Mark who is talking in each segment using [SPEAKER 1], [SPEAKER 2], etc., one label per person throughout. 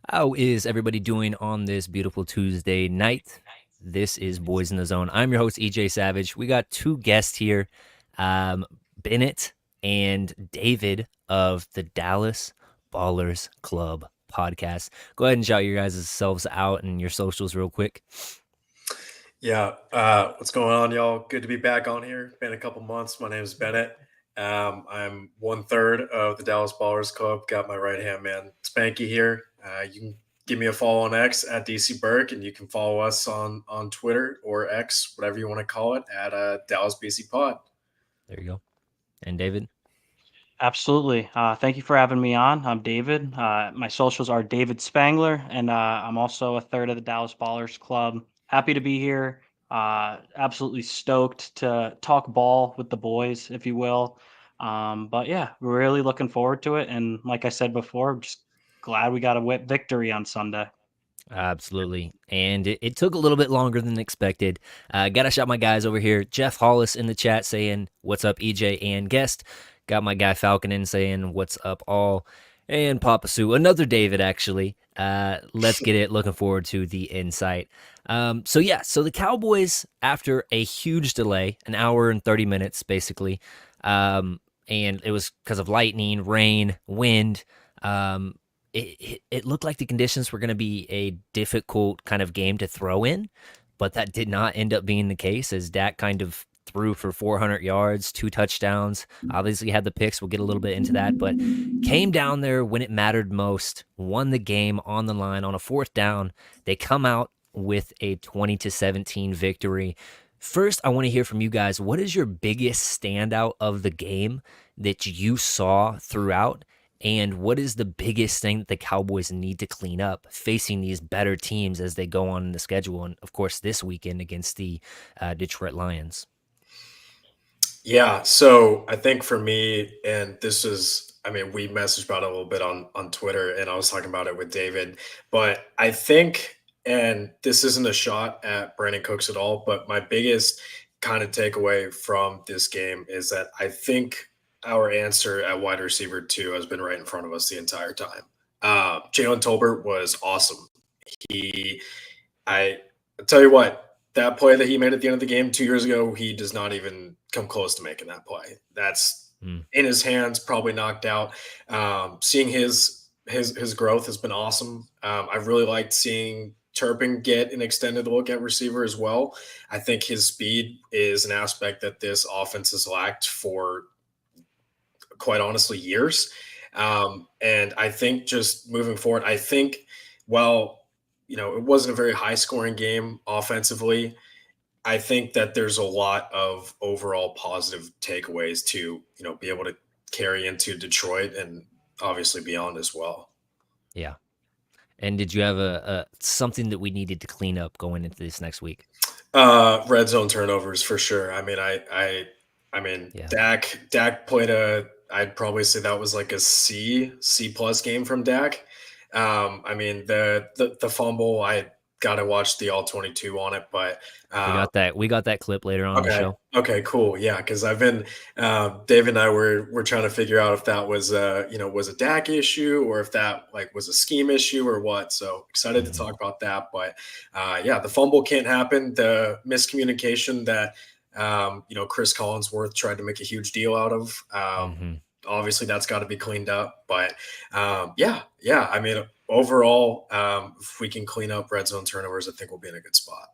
[SPEAKER 1] How is everybody doing on this beautiful Tuesday night? This is Boys in the Zone. I'm your host, EJ Savage. We got two guests here, um, Bennett and David of the Dallas Ballers Club podcast. Go ahead and shout your guys' selves out and your socials real quick.
[SPEAKER 2] Yeah, what's going on, y'all? Good to be back on here. Been a couple months. My name is Bennett. I'm one third of the Dallas Ballers Club. Got my right hand man Spanky here. You can give me a follow on X at DC Burke, and you can follow us on Twitter or X, whatever you want to call it, at Dallas BC Pod.
[SPEAKER 1] There you go. And David.
[SPEAKER 3] Absolutely. Thank you for having me on. I'm David. My socials are David Spangler, and I'm also a third of the Dallas Ballers Club. Happy to be here. Absolutely stoked to talk ball with the boys, if you will. But yeah, really looking forward to it. And like I said before, just glad we got a whip victory on Sunday.
[SPEAKER 1] Absolutely. And it took a little bit longer than expected. Gotta shout my guys over here. Jeff Hollis in the chat saying, "What's up, EJ and guest?" Got my guy Falcon in saying, "What's up, all?" And Papa Sue, another David, actually. Let's get it. Looking forward to the insight. So the Cowboys, after a huge delay, an hour and 30 minutes, basically, and it was because of lightning, rain, wind. It looked like the conditions were going to be a difficult kind of game to throw in, but that did not end up being the case as Dak kind of threw for 400 yards, 2 touchdowns. Obviously had the picks. We'll get a little bit into that, but came down there when it mattered most, won the game on the line on a 4th down. They come out with a 20-17 victory. First, I want to hear from you guys. What is your biggest standout of the game that you saw throughout? And what is the biggest thing that the Cowboys need to clean up facing these better teams as they go on in the schedule? And of course, this weekend against the Detroit Lions.
[SPEAKER 2] Yeah, so I think for me, and this is, I mean, we messaged about it a little bit on Twitter, and I was talking about it with David, but I think, and this isn't a shot at Brandon Cooks at all, but my biggest kind of takeaway from this game is that I think our answer at wide receiver two has been right in front of us the entire time. Jalen Tolbert was awesome. He, I I'll tell you what, that play that he made at the end of the game 2 years ago, he does not even come close to making that play. That's in his hands, probably knocked out. Seeing his growth has been awesome. I really liked seeing Turpin get an extended look at receiver as well. I think his speed is an aspect that this offense has lacked for quite honestly years. And I think just moving forward, I think, well, it wasn't a very high scoring game offensively. I think that there's a lot of overall positive takeaways to, be able to carry into Detroit and obviously beyond as well.
[SPEAKER 1] Yeah. And did you have a something that we needed to clean up going into this next week?
[SPEAKER 2] Red zone turnovers for sure. I mean,
[SPEAKER 1] Yeah.
[SPEAKER 2] Dak played I'd probably say that was like a C plus game from Dak. I mean, the fumble, I got to watch the all 22 on it, but
[SPEAKER 1] We got that clip later on in the
[SPEAKER 2] okay,
[SPEAKER 1] show.
[SPEAKER 2] okay, cool, yeah, because I've been Dave and I were trying to figure out if that was was a Dak issue or if that like was a scheme issue or what. So excited to talk about that, but yeah, the fumble can't happen. The miscommunication that Chris Collinsworth tried to make a huge deal out of. Obviously, that's got to be cleaned up. But yeah. I mean, overall, if we can clean up red zone turnovers, I think we'll be in a good spot.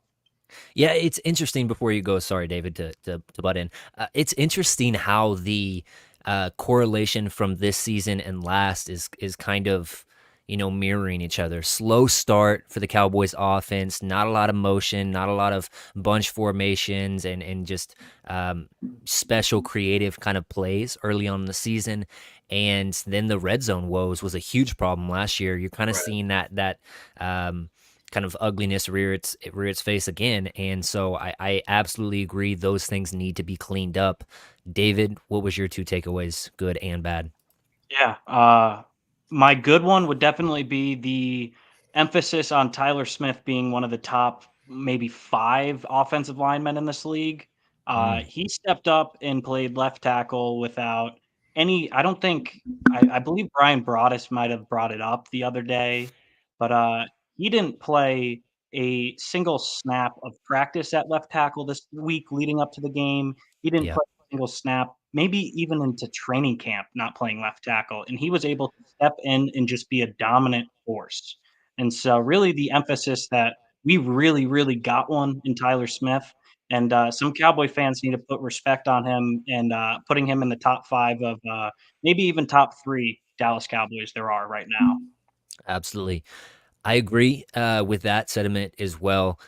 [SPEAKER 1] Yeah, it's interesting. Before you go, sorry, David, to butt in. It's interesting how the correlation from this season and last is kind of mirroring each other. Slow start for the Cowboys offense, not a lot of motion, not a lot of bunch formations, and just special creative kind of plays early on in the season. And then the red zone woes was a huge problem last year. You're kind of
[SPEAKER 2] Right.
[SPEAKER 1] seeing that kind of ugliness rear its face again. And so I absolutely agree those things need to be cleaned up. David, what was your 2 takeaways, good and bad?
[SPEAKER 3] Yeah. My good one would definitely be the emphasis on Tyler Smith being one of the top maybe 5 offensive linemen in this league.
[SPEAKER 1] Mm,
[SPEAKER 3] He stepped up and played left tackle without any. I don't think I believe Brian Broaddus might have brought it up the other day, but he didn't play a single snap of practice at left tackle this week leading up to the game. He didn't
[SPEAKER 1] Yeah.
[SPEAKER 3] play a single snap, maybe even into training camp, not playing left tackle, and he was able to step in and just be a dominant force. And so really the emphasis that we really, really got one in Tyler Smith, and some Cowboy fans need to put respect on him and putting him in the top 5 of maybe even top 3 Dallas Cowboys there are right now.
[SPEAKER 1] Absolutely. I agree with that sentiment as well.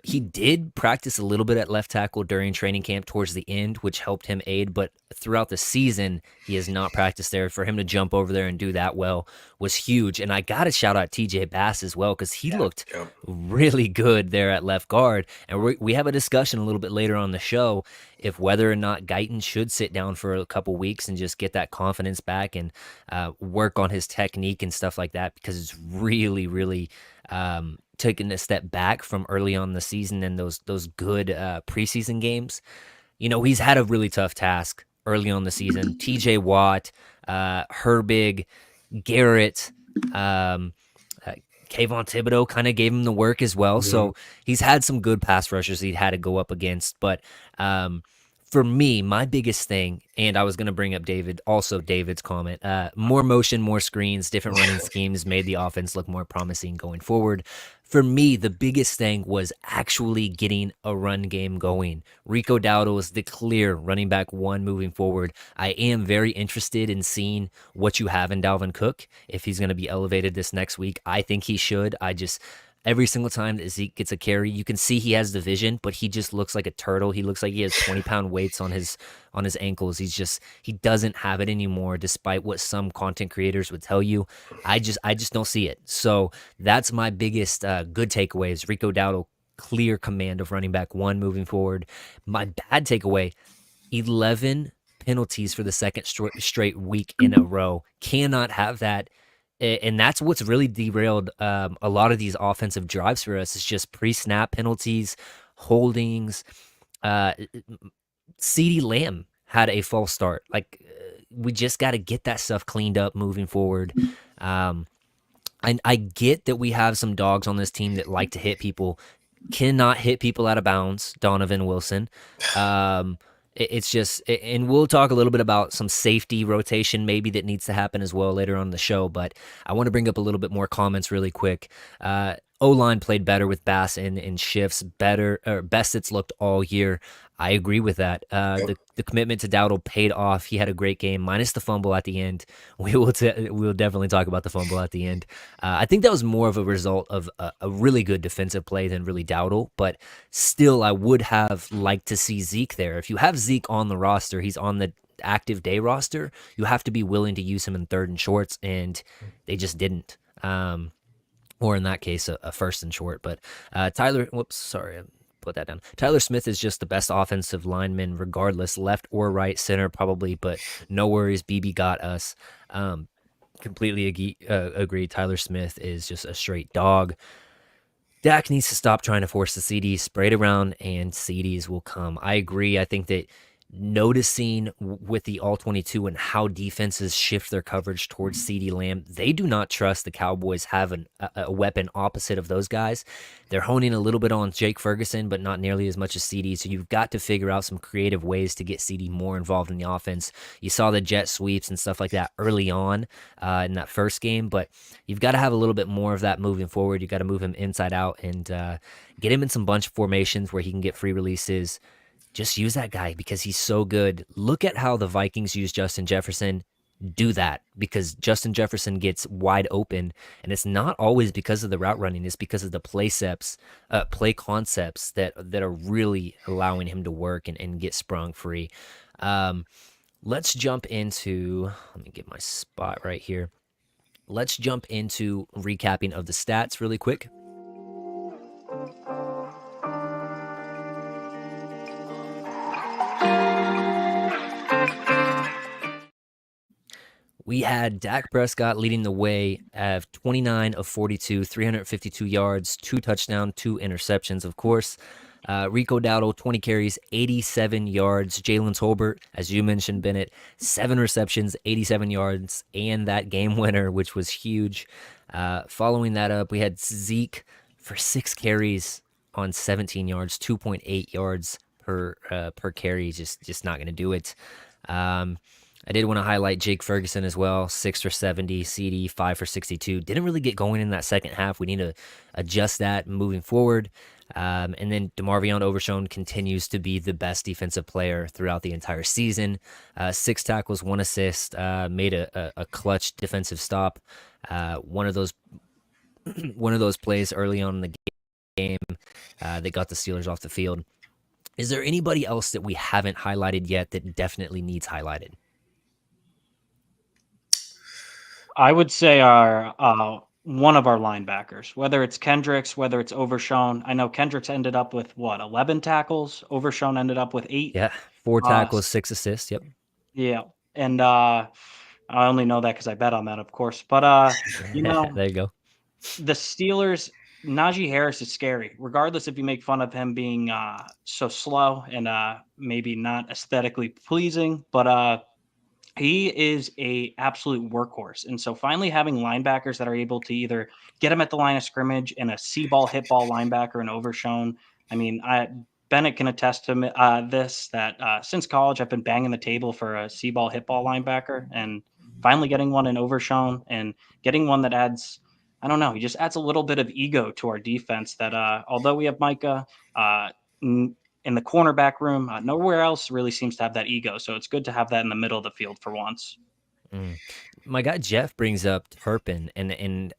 [SPEAKER 1] He did practice a little bit at left tackle during training camp towards the end, which helped him aid. But throughout the season, he has not practiced there. For him to jump over there and do that well was huge. And I got to shout out TJ Bass as well because he looked
[SPEAKER 2] Yep.
[SPEAKER 1] really good there at left guard. And we have a discussion a little bit later on the show if whether or not Guyton should sit down for a couple weeks and just get that confidence back and work on his technique and stuff like that because it's really, really taking a step back from early on in the season and those good preseason games. You know, he's had a really tough task early on the season. TJ Watt, Herbig, Garrett, Kayvon Thibodeau kind of gave him the work as well.
[SPEAKER 2] Mhm.
[SPEAKER 1] So he's had some good pass rushers he'd had to go up against. But for me, my biggest thing, and I was going to bring up David's comment, more motion, more screens, different running schemes made the offense look more promising going forward. For me, the biggest thing was actually getting a run game going. Rico Dowdle is the clear running back 1 moving forward. I am very interested in seeing what you have in Dalvin Cook, if he's going to be elevated this next week. I think he should. Every single time that Zeke gets a carry, you can see he has the vision, but he just looks like a turtle. He looks like he has 20-pound weights on his ankles. He doesn't have it anymore, despite what some content creators would tell you. I just don't see it. So that's my biggest good takeaway is Rico Dowdle, clear command of running back 1 moving forward. My bad takeaway, 11 penalties for the second straight week in a row. Cannot have that. And that's what's really derailed a lot of these offensive drives for us. It's just pre-snap penalties, holdings. CeeDee Lamb had a false start. We just got to get that stuff cleaned up moving forward. I get that we have some dogs on this team that like to hit people, cannot hit people out of bounds. Donovan Wilson. It's just, and we'll talk a little bit about some safety rotation maybe that needs to happen as well later on in the show, but I want to bring up a little bit more comments really quick. O-line played better with Bass in shifts, best it's looked all year. I agree with that. The commitment to Dowdle paid off. He had a great game, minus the fumble at the end. We'll definitely talk about the fumble at the end. I think that was more of a result of a really good defensive play than really Dowdle, but still, I would have liked to see Zeke there. If you have Zeke on the roster, he's on the active day roster, you have to be willing to use him in 3rd and shorts, and they just didn't. Or in that case, a 1st and short. But Tyler Smith is just the best offensive lineman, regardless, left or right, center probably, but no worries, BB got us. Completely agree. Tyler Smith is just a straight dog. Dak needs to stop trying to force the CDs, spray it around, and CDs will come. I agree. I think that noticing with the All-22 and how defenses shift their coverage towards CeeDee Lamb, they do not trust the Cowboys have a weapon opposite of those guys. They're honing a little bit on Jake Ferguson, but not nearly as much as CD. So you've got to figure out some creative ways to get CD more involved in the offense. You saw the jet sweeps and stuff like that early on in that first game, but you've got to have a little bit more of that moving forward. You got to move him inside out and get him in some bunch formations where he can get free releases. Just use that guy because he's so good. Look at how the Vikings use Justin Jefferson. Do that because Justin Jefferson gets wide open, and it's not always because of the route running. It's because of the play concepts that are really allowing him to work and get sprung free. Let's jump into, let me get my spot right here. Let's jump into recapping of the stats really quick. We had Dak Prescott leading the way at 29 of 42, 352 yards, 2 touchdowns, 2 interceptions, of course. Rico Dowdle, 20 carries, 87 yards. Jalen Tolbert, as you mentioned, Bennett, 7 receptions, 87 yards, and that game winner, which was huge. Following that up, we had Zeke for 6 carries on 17 yards, 2.8 yards per carry. Just not going to do it. I did want to highlight Jake Ferguson as well, 6 for 70, CD 5 for 62. Didn't really get going in that second half. We need to adjust that moving forward. And then DeMarvion Overshown continues to be the best defensive player throughout the entire season. 6 tackles, 1 assist, made a clutch defensive stop. One of those plays early on in the game that got the Steelers off the field. Is there anybody else that we haven't highlighted yet that definitely needs highlighted?
[SPEAKER 3] I would say our one of our linebackers, whether it's Kendricks, whether it's Overshown. I know Kendricks ended up with 11 tackles. Overshown ended up with 8.
[SPEAKER 1] Yeah, 4
[SPEAKER 3] Uh,
[SPEAKER 1] tackles, 6 assists. Yep.
[SPEAKER 3] yeah, and I only know that because I bet on that, of course. But you know,
[SPEAKER 1] There you go.
[SPEAKER 3] the Steelers, Najee Harris is scary, regardless if you make fun of him being so slow and maybe not aesthetically pleasing, but he is a absolute workhorse. And so finally having linebackers that are able to either get him at the line of scrimmage and a see ball, hit ball linebacker and Overshown. I mean, Bennett can attest to this, that since college, I've been banging the table for a see ball, hit ball linebacker, and finally getting one in Overshown and getting one that adds, I don't know, he just adds a little bit of ego to our defense that although we have Micah, in the cornerback room. Nowhere else really seems to have that ego. So it's good to have that in the middle of the field for once.
[SPEAKER 1] Mm. My guy Jeff brings up Turpin, and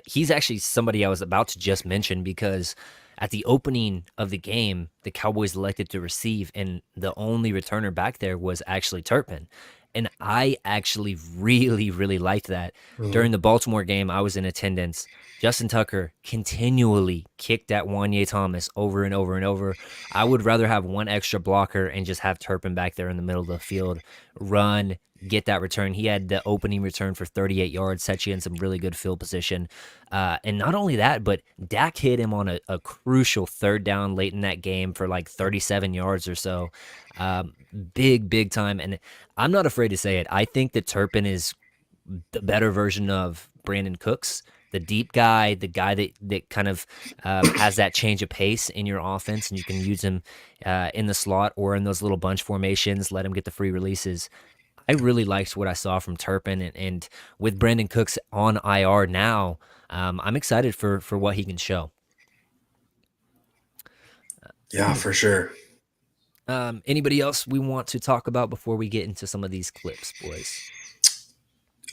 [SPEAKER 1] he's actually somebody I was about to just mention because at the opening of the game, the Cowboys elected to receive, and the only returner back there was actually Turpin. And I actually really, really liked that.
[SPEAKER 2] Mhm.
[SPEAKER 1] During the Baltimore game, I was in attendance. Justin Tucker continually kicked at Wanye Thomas over and over and over. I would rather have one extra blocker and just have Turpin back there in the middle of the field, run, get that return. He had the opening return for 38 yards, set you in some really good field position. And not only that, but Dak hit him on a crucial third down late in that game for like 37 yards or so. Big time. And I'm not afraid to say it. I think that Turpin is the better version of Brandon Cooks, the deep guy, the guy that kind of has that change of pace in your offense, and you can use him in the slot or in those little bunch formations, let him get the free releases. I really liked what I saw from Turpin, and with Brandon Cooks on IR now, I'm excited for what he can show.
[SPEAKER 2] Yeah, for sure.
[SPEAKER 1] Anybody else we want to talk about before we get into some of these clips, boys?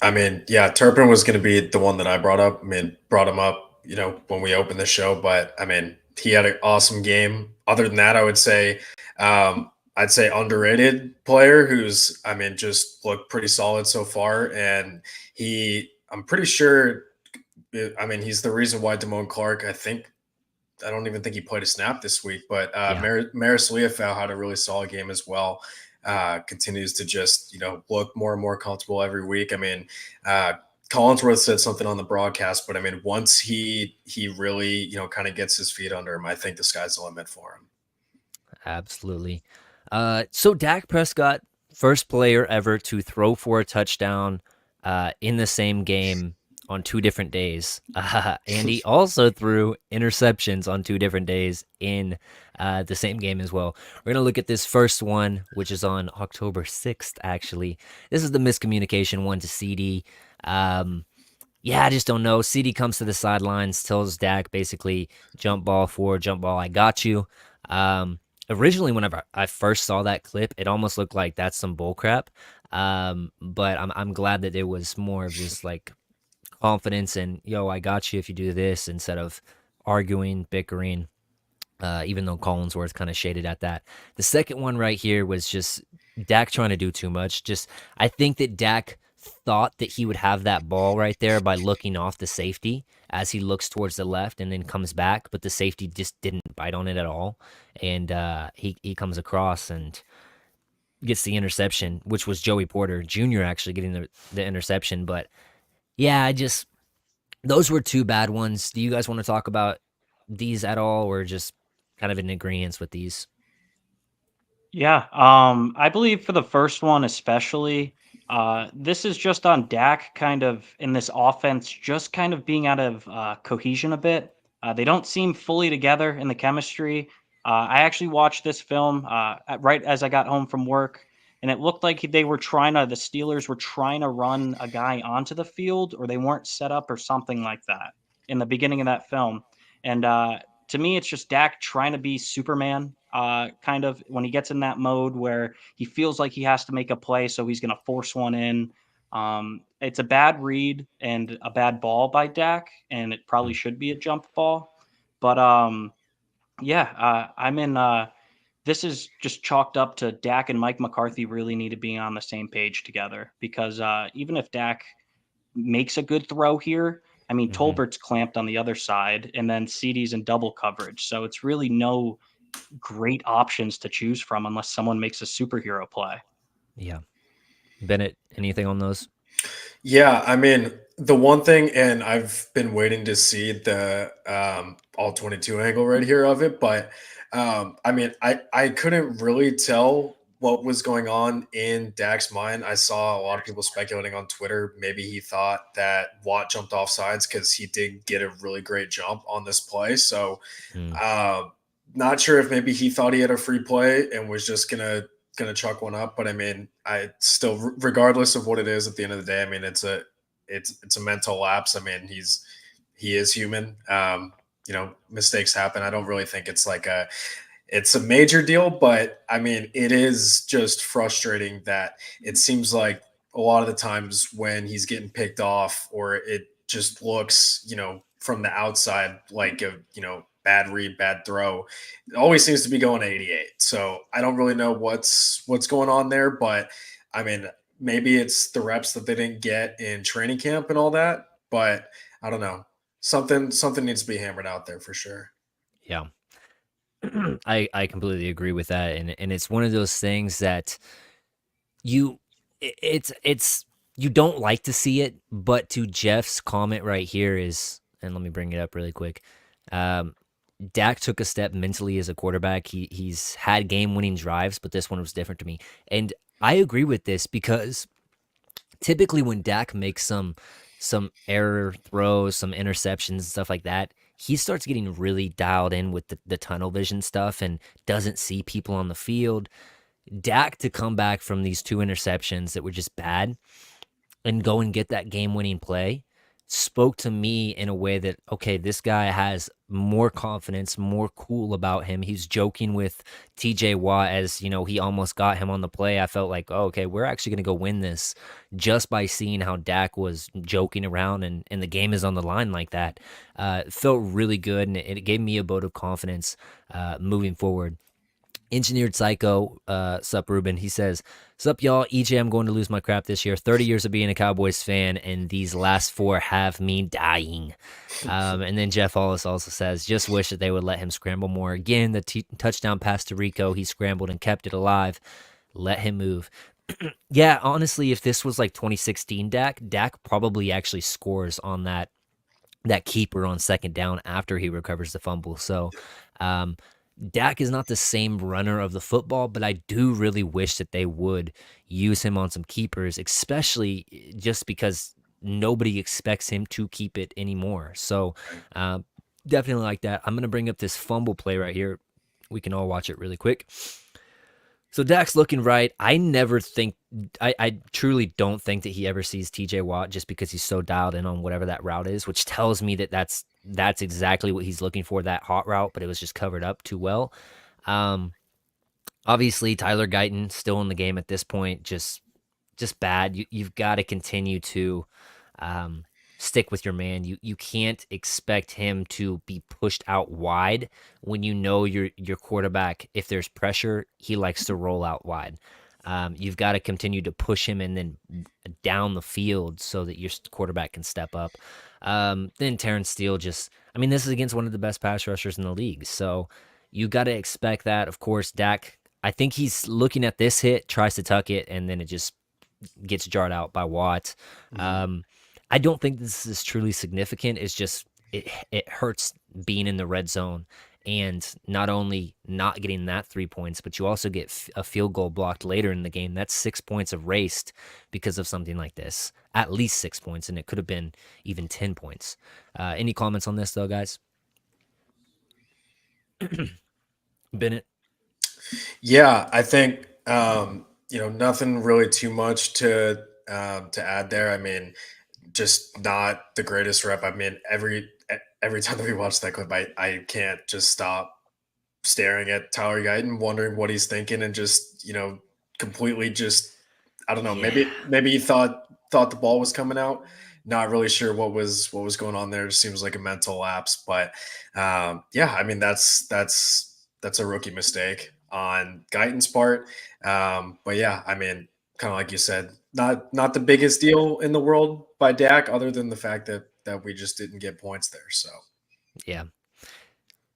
[SPEAKER 2] I mean, yeah, Turpin was going to be the one that I brought up. I mean, brought him up, when we opened the show. But I mean, he had an awesome game. Other than that, I'd say underrated player who's, I mean, just looked pretty solid so far. And I'm pretty sure, I mean, he's the reason why Damone Clark, I don't even think he played a snap this week, but
[SPEAKER 1] Yeah.
[SPEAKER 2] Maris Leofau had a really solid game as well. Continues to just, look more and more comfortable every week. I mean, Collinsworth said something on the broadcast, but I mean, once he really, kind of gets his feet under him, I think the sky's the limit for him.
[SPEAKER 1] Absolutely. So Dak Prescott, first player ever to throw for a touchdown in the same game on 2 different days. And he also threw interceptions on 2 different days in the same game as well. We're going to look at this first one, which is on October 6th, actually. This is the miscommunication one to CD. Yeah, I just don't know. CD comes to the sidelines, tells Dak basically, jump ball forward, jump ball, I got you. Originally, whenever I first saw that clip, it almost looked like that's some bullcrap. But I'm glad that it was more of just like confidence and, yo, I got you if you do this, instead of arguing, bickering, even though Collinsworth kind of shaded at that. The second one right here was just Dak trying to do too much. I think that Dak thought that he would have that ball right there by looking off the safety as he looks towards the left and then comes back, but the safety just didn't bite on it at all. And he comes across and gets the interception, which was Joey Porter Jr. actually getting the interception. But yeah, those were 2 bad ones. Do you guys want to talk about these at all, or just kind of in agreement with these.
[SPEAKER 3] Yeah, I believe for the first one especially, this is just on Dak kind of in this offense, just kind of being out of cohesion a bit. They don't seem fully together in the chemistry. I actually watched this film right as I got home from work, and it looked like the Steelers were trying to run a guy onto the field, or they weren't set up or something like that in the beginning of that film. And to me, it's just Dak trying to be Superman, kind of when he gets in that mode where he feels like he has to make a play, so he's going to force one in. It's a bad read and a bad ball by Dak, and it probably
[SPEAKER 1] Mm.
[SPEAKER 3] should be a jump ball. But yeah, I'm in. This is just chalked up to Dak and Mike McCarthy really need to be on the same page together because even if Dak makes a good throw here. I mean,
[SPEAKER 1] Mm-hmm.
[SPEAKER 3] Tolbert's clamped on the other side, and then CD's in double coverage. So it's really no great options to choose from unless someone makes a superhero play.
[SPEAKER 1] Yeah. Bennett, anything on those?
[SPEAKER 2] Yeah, I mean, the one thing, and I've been waiting to see the all 22 angle right here of it, but I mean, I couldn't really tell what was going on in Dak's mind. I saw a lot of people speculating on Twitter. Maybe he thought that Watt jumped off sides because he did get a really great jump on this play. So
[SPEAKER 1] Mm.
[SPEAKER 2] uh, not sure if maybe he thought he had a free play and was just gonna chuck one up. But I mean, I still, regardless of what it is, at the end of the day, I mean, it's a mental lapse. I mean, he is human. Mistakes happen. I don't really think it's a major deal, but I mean, it is just frustrating that it seems like a lot of the times when he's getting picked off, or it just looks, from the outside like a, bad read, bad throw, it always seems to be going 88. So I don't really know what's going on there, but I mean, maybe it's the reps that they didn't get in training camp and all that, but I don't know. Something needs to be hammered out there for sure.
[SPEAKER 1] Yeah. I completely agree with that, and it's one of those things that you it's you don't like to see it, but to Jeff's comment right here is, and let me bring it up really quick. Um, Dak took a step mentally as a quarterback. He's had game winning drives, but this one was different to me, and I agree with this because typically when Dak makes some error throws, some interceptions, stuff like that, he starts getting really dialed in with the tunnel vision stuff and doesn't see people on the field. Dak to come back from these two interceptions that were just bad and go and get that game winning play spoke to me in a way that, okay, this guy has more confidence, more cool about him. He's joking with TJ Watt as, he almost got him on the play. I felt like, oh, okay, we're actually going to go win this just by seeing how Dak was joking around and the game is on the line like that. It felt really good, and it gave me a vote of confidence moving forward. Engineered Psycho, sup Ruben, he says, sup y'all, EJ, I'm going to lose my crap this year. 30 years of being a Cowboys fan, and these last 4 have me dying. And then Jeff Hollis also says, just wish that they would let him scramble more. Again, the touchdown pass to Rico, he scrambled and kept it alive. Let him move. Yeah, honestly, if this was like 2016 Dak probably actually scores on that keeper on second down after he recovers the fumble. So, Dak is not the same runner of the football, but I do really wish that they would use him on some keepers, especially just because nobody expects him to keep it anymore. So, definitely like that. I'm going to bring up this fumble play right here. We can all watch it really quick. So Dak's looking right. I truly don't think that he ever sees TJ Watt just because he's so dialed in on whatever that route is, which tells me that that's exactly what he's looking for, that hot route, but it was just covered up too well. Obviously Tyler Guyton still in the game at this point, just bad. You've got to continue to stick with your man. You can't expect him to be pushed out wide when you know your quarterback, if there's pressure, he likes to roll out wide. You've got to continue to push him and then down the field so that your quarterback can step up. Then Terrence Steele this is against one of the best pass rushers in the league. So you got to expect that. Of course, Dak, I think he's looking at this hit, tries to tuck it, and then it just gets jarred out by Watt.
[SPEAKER 2] Mhm.
[SPEAKER 1] I don't think this is truly significant. It's just it hurts being in the red zone And not only not getting that 3 points, but you also get a field goal blocked later in the game. That's 6 points erased because of something like this. At least 6 points, and it could have been even 10 points. Any comments on this, though, guys? Bennett?
[SPEAKER 2] Yeah, I think nothing really too much to add there. I mean, just not the greatest rep. I mean, every time that we watch that clip, I can't just stop staring at Tyler Guyton, wondering what he's thinking, and just completely just I don't know.
[SPEAKER 1] Yeah.
[SPEAKER 2] Maybe he thought the ball was coming out. Not really sure what was going on there. It seems like a mental lapse, but yeah, I mean that's a rookie mistake on Guyton's part. But yeah, I mean, kind of like you said, not the biggest deal in the world by Dak, other than the fact that we just didn't get points there. So
[SPEAKER 1] Yeah.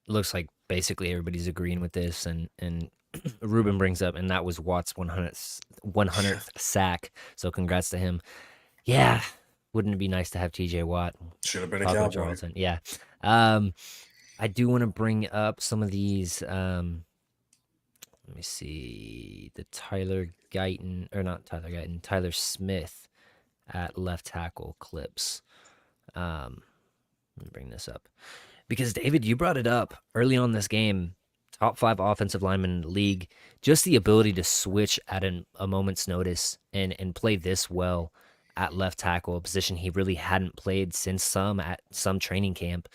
[SPEAKER 1] Looks like basically everybody's agreeing with this. And Ruben brings up, and that was Watt's 100th sack. So congrats to him. Yeah. Wouldn't it be nice to have TJ Watt?
[SPEAKER 2] should have been a
[SPEAKER 1] Taco
[SPEAKER 2] Cowboy.
[SPEAKER 1] Charlton. Yeah. I do want to bring up some of these. Let me see. The Tyler Guyton, or not Tyler Guyton, Tyler Smith at left tackle clips. Let me bring this up. Because, David, you brought it up early on this game. Top 5 offensive lineman in the league. Just the ability to switch at a moment's notice and play this well at left tackle, a position he really hadn't played since some training camp.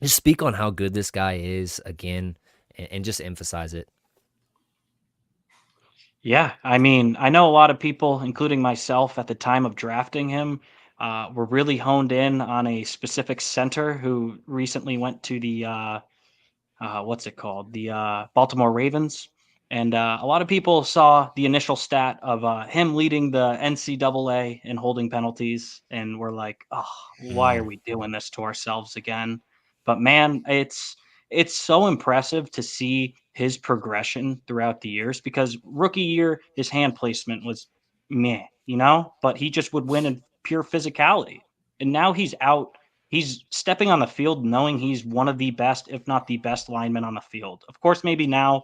[SPEAKER 1] Just speak on how good this guy is again, and just emphasize it.
[SPEAKER 3] Yeah, I mean, I know a lot of people, including myself, at the time of drafting him, were really honed in on a specific center who recently went to the what's it called? The Baltimore Ravens. And a lot of people saw the initial stat of him leading the NCAA in holding penalties, and were like, "Oh, why are
[SPEAKER 2] Mm.
[SPEAKER 3] we doing this to ourselves again?" But man, it's so impressive to see his progression throughout the years, because rookie year his hand placement was meh, but he just would win in pure physicality. And now he's out. He's stepping on the field knowing he's one of the best, if not the best lineman on the field. Of course, maybe now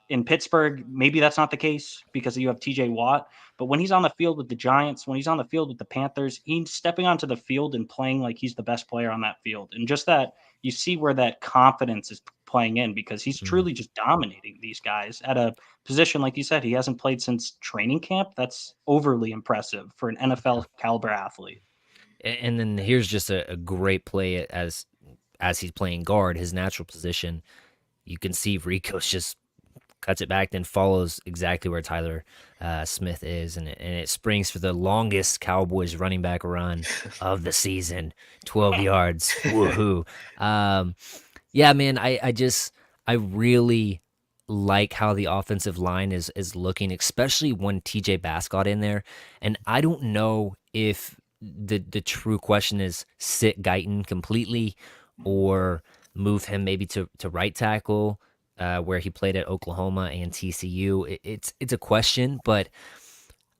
[SPEAKER 3] in Pittsburgh, maybe that's not the case because you have TJ Watt. But when he's on the field with the Giants, when he's on the field with the Panthers, he's stepping onto the field and playing like he's the best player on that field. And just that, you see where that confidence is playing in, because he's
[SPEAKER 1] Mm.
[SPEAKER 3] truly just dominating these guys at a position, like you said, he hasn't played since training camp. That's overly impressive for an NFL caliber athlete.
[SPEAKER 1] And then here's just a great play as he's playing guard, his natural position. You can see Rico's just cuts it back, then follows exactly where Tyler Smith is, and it springs for the longest Cowboys running back run of the season, 12 yards. Woohoo! Yeah, man, I really like how the offensive line is looking, especially when TJ Bass got in there. And I don't know if the true question is sit Guyton completely or move him maybe to right tackle, where he played at Oklahoma and TCU. It's a question, but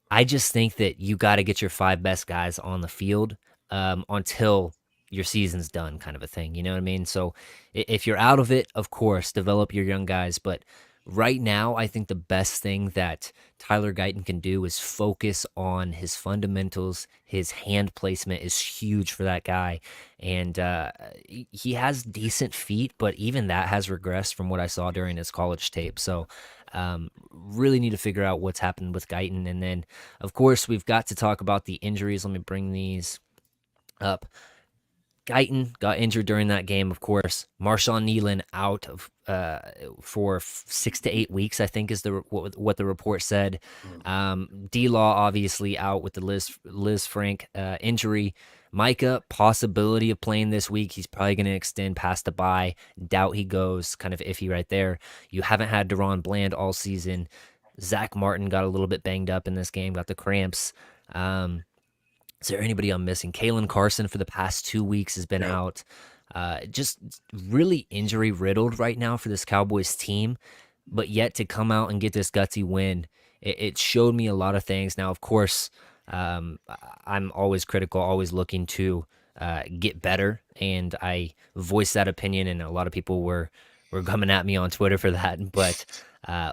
[SPEAKER 1] I just think that you got to get your 5 best guys on the field until your season's done, kind of a thing. You know what I mean? So if you're out of it, of course, develop your young guys. But right now, I think the best thing that Tyler Guyton can do is focus on his fundamentals. His hand placement is huge for that guy. And he has decent feet, but even that has regressed from what I saw during his college tape. So really need to figure out what's happened with Guyton. And then, of course, we've got to talk about the injuries. Let me bring these up. Guyton got injured during that game, of course. Marshawn Nealon out of for 6 to 8 weeks, I think is what the report said. D-Law obviously out with the Liz Frank injury. Micah, possibility of playing this week. He's probably going to extend past the bye. Doubt he goes. Kind of iffy right there. You haven't had Deron Bland all season. Zach Martin got a little bit banged up in this game, got the cramps. Is there anybody I'm missing? Kalen Carson for the past 2 weeks has been
[SPEAKER 2] Yep.
[SPEAKER 1] out. Just really injury riddled right now for this Cowboys team, but yet to come out and get this gutsy win, it showed me a lot of things. Now, of course, I'm always critical, always looking to get better, and I voiced that opinion, and a lot of people were coming at me on Twitter for that. But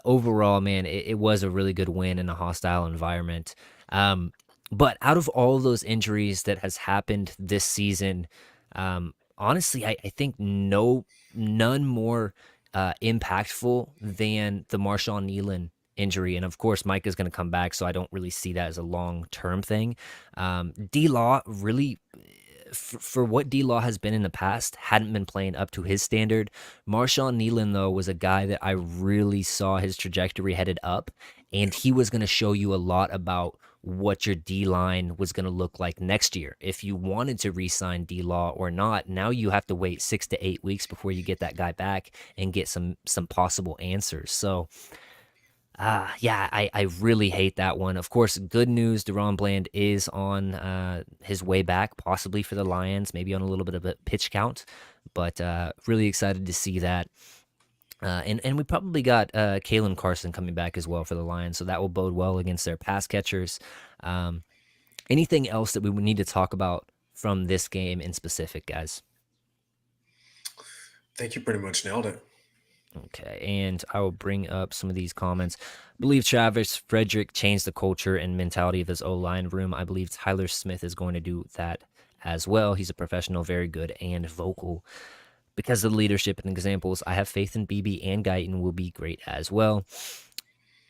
[SPEAKER 1] overall, man, it was a really good win in a hostile environment. But out of all of those injuries that has happened this season, honestly, I think none more impactful than the Marshawn Nealon injury. And of course, Mike is going to come back, so I don't really see that as a long term thing. D Law really, for what D Law has been in the past, hadn't been playing up to his standard. Marshawn Nealon, though, was a guy that I really saw his trajectory headed up, and he was going to show you a lot about what your D line was going to look like next year. If you wanted to re sign D Law or not, now you have to wait 6 to 8 weeks before you get that guy back and get some possible answers. So, yeah, I really hate that one. Of course, good news, DaRon Bland is on his way back, possibly for the Lions, maybe on a little bit of a pitch count, but really excited to see that. And we probably got Kalen Carson coming back as well for the Lions, so that will bode well against their pass catchers. Anything else that we would need to talk about from this game in specific, guys?
[SPEAKER 2] I think you pretty much nailed it.
[SPEAKER 1] Okay, and I will bring up some of these comments. I believe Travis Frederick changed the culture and mentality of his O-line room. I believe Tyler Smith is going to do that as well. He's a professional, very good, and vocal. Because of the leadership and examples, I have faith in BB and Guyton will be great as well.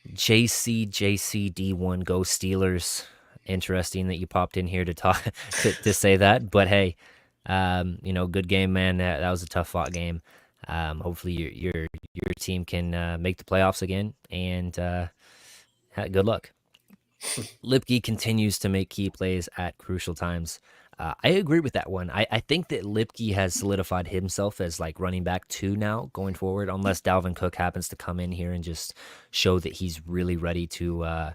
[SPEAKER 1] JCD1 Go Steelers. Interesting that you popped in here to talk to say that, but hey, good game, man. That was a tough fought game. Hopefully your team can make the playoffs again, and good luck. Lipke continues to make key plays at crucial times. I agree with that one. I think that Lipke has solidified himself as like running back 2 now going forward, unless Dalvin Cook happens to come in here and just show that he's really ready to,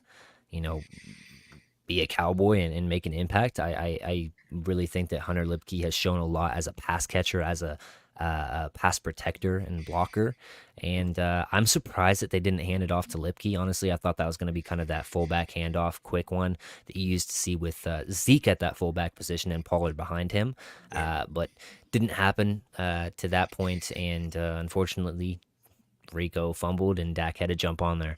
[SPEAKER 1] be a Cowboy and make an impact. I really think that Hunter Lipke has shown a lot as a pass catcher, as a pass protector and blocker. And I'm surprised that they didn't hand it off to Lipke. Honestly, I thought that was going to be kind of that fullback handoff, quick one that you used to see with Zeke at that fullback position and Pollard behind him. But didn't happen to that point, and unfortunately, Rico fumbled and Dak had to jump on there.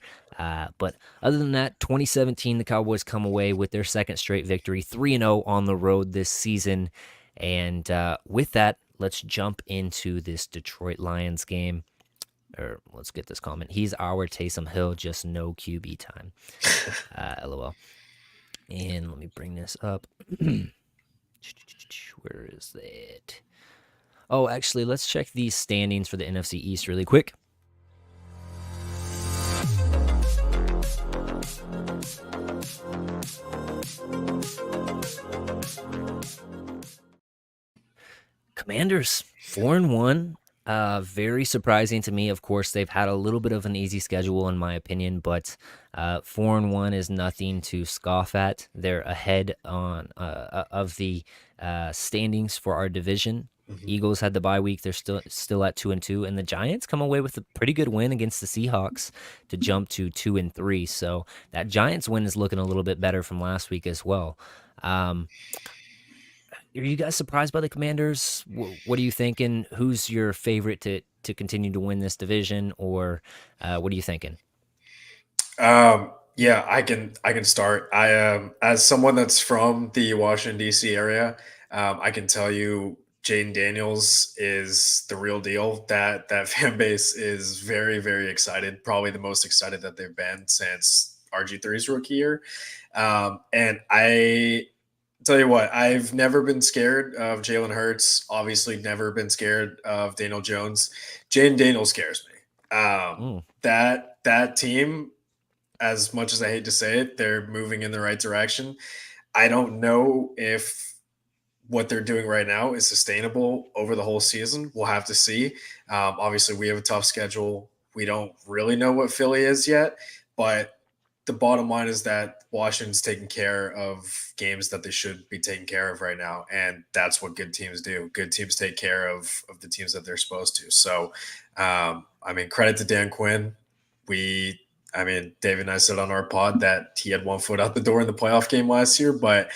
[SPEAKER 1] But other than that, 2017, the Cowboys come away with their second straight victory, 3-0 on the road this season. And with that, let's jump into this Detroit Lions game. Or let's get this comment. He's our Taysom Hill, just no QB time. LOL. And let me bring this up. Where is that? Oh, actually, let's check these standings for the NFC East really quick. Commanders 4-1. Very surprising to me. Of course, they've had a little bit of an easy schedule, in my opinion, but 4-1 is nothing to scoff at. They're ahead on of the standings for our division. Mm-hmm. Eagles had the bye week. They're still at 2-2, and the Giants come away with a pretty good win against the Seahawks to jump to 2-3. So that Giants win is looking a little bit better from last week as well. Are you guys surprised by the Commanders? What are you thinking? Who's your favorite to continue to win this division, or what are you thinking?
[SPEAKER 2] Yeah, I can start. I as someone that's from the Washington D.C. area, I can tell you Jaden Daniels is the real deal. That fan base is very, very excited. Probably the most excited that they've been since RG3's rookie year. And I tell you what, I've never been scared of Jalen Hurts. Obviously, never been scared of Daniel Jones. Jaden Daniels scares me. That team, as much as I hate to say it, they're moving in the right direction. I don't know if what they're doing right now is sustainable over the whole season. We'll have to see. Obviously, we have a tough schedule. We don't really know what Philly is yet, but the bottom line is that Washington's taking care of games that they should be taking care of right now. And that's what good teams do. Good teams take care of the teams that they're supposed to. So, credit to Dan Quinn. David and I said on our pod that he had one foot out the door in the playoff game last year, but,